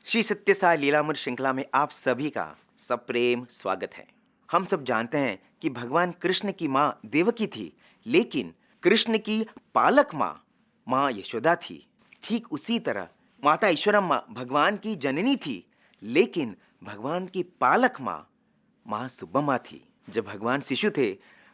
श्री सत्यसाई लीलामृत श्रृंखला में आप सभी का सप्रेम स्वागत है। हम सब जानते हैं कि भगवान कृष्ण की माँ देवकी थी, लेकिन कृष्ण की पालक माँ यशोदा थी। ठीक उसी तरह माता ईश्वरम्मा भगवान की जननी थी, लेकिन भगवान की पालक माँ सुब्बम्मा थी। जब भगवान शिशु थे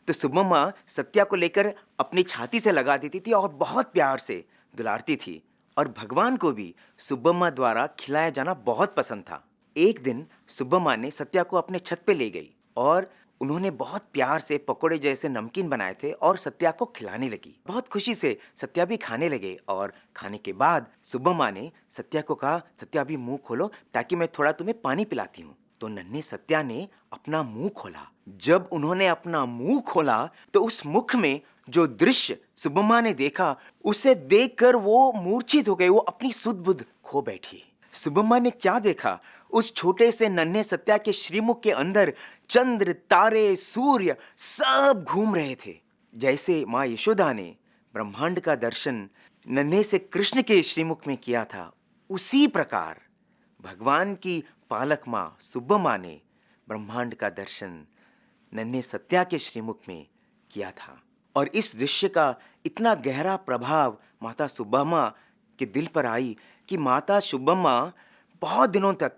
तो सुब्बम्मा सत्या को लेकर अपनी छाती से लगा देती थी और बहुत प्यार से दुलारती थी, और भगवान को भी सुब्बम्मा द्वारा खिलाया जाना बहुत पसंद था। एक दिन सुब्बम्मा ने सत्या को अपने छत पे ले गई और उन्होंने बहुत प्यार से पकोड़े जैसे नमकीन बनाए थे और सत्या को खिलाने लगी। बहुत खुशी से सत्या भी खाने लगे और खाने के बाद सुब्बम्मा ने सत्या को कहा, सत्या अभी मुंह खोलो ताकि मैं थोड़ा तुम्हें पानी पिलाती हूँ। तो नन्हे सत्या ने अपना मुंह खोला। जब उन्होंने अपना मुंह खोला तो उस मुख में जो दृश्य सुब्बम्मा ने देखा, उसे देखकर वो मूर्छित हो गई। वो अपनी सुध बुध खो बैठी। सुब्बम्मा ने क्या देखा? उस छोटे से नन्हे सत्या के श्रीमुख के अंदर चंद्र, तारे, सूर्य सब घूम रहे थे। जैसे माँ यशोदा ने ब्रह्मांड का दर्शन नन्हे से कृष्ण के श्रीमुख में किया था, उसी प्रकार भगवान की पालक माँ सुब्बम्मा ने ब्रह्मांड का दर्शन नन्हे सत्या के श्रीमुख में किया था। और इस दृश्य का इतना गहरा प्रभाव माता सुब्बम्मा के दिल पर आई कि माता सुब्बम्मा बहुत दिनों तक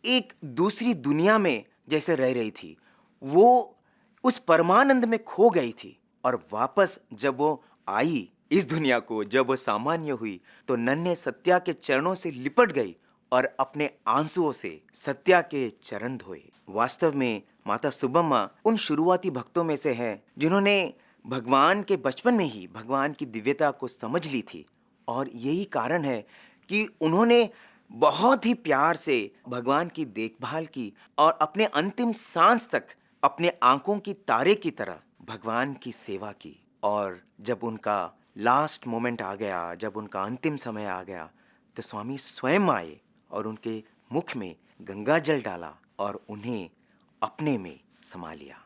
एक दूसरी दुनिया में जैसे रह रही थी। वो उस परमानंद में खो गई थी, और वापस जब वो आई इस दुनिया को, जब वो सामान्य हुई तो नन्हे सत्या के चरणों से लिपट गई और अपने आंसुओं से सत्या के चरण धोए। वास्तव में माता सुब्बम्मा उन शुरुआती भक्तों में से है जिन्होंने भगवान के बचपन में ही भगवान की दिव्यता को समझ ली थी, और यही कारण है कि उन्होंने बहुत ही प्यार से भगवान की देखभाल की और अपने अंतिम सांस तक अपने आंखों की तारे की तरह भगवान की सेवा की। और जब उनका लास्ट मोमेंट आ गया, जब उनका अंतिम समय आ गया, तो स्वामी स्वयं आए और उनके मुख में गंगा जल डाला और उन्हें अपने में समा लिया।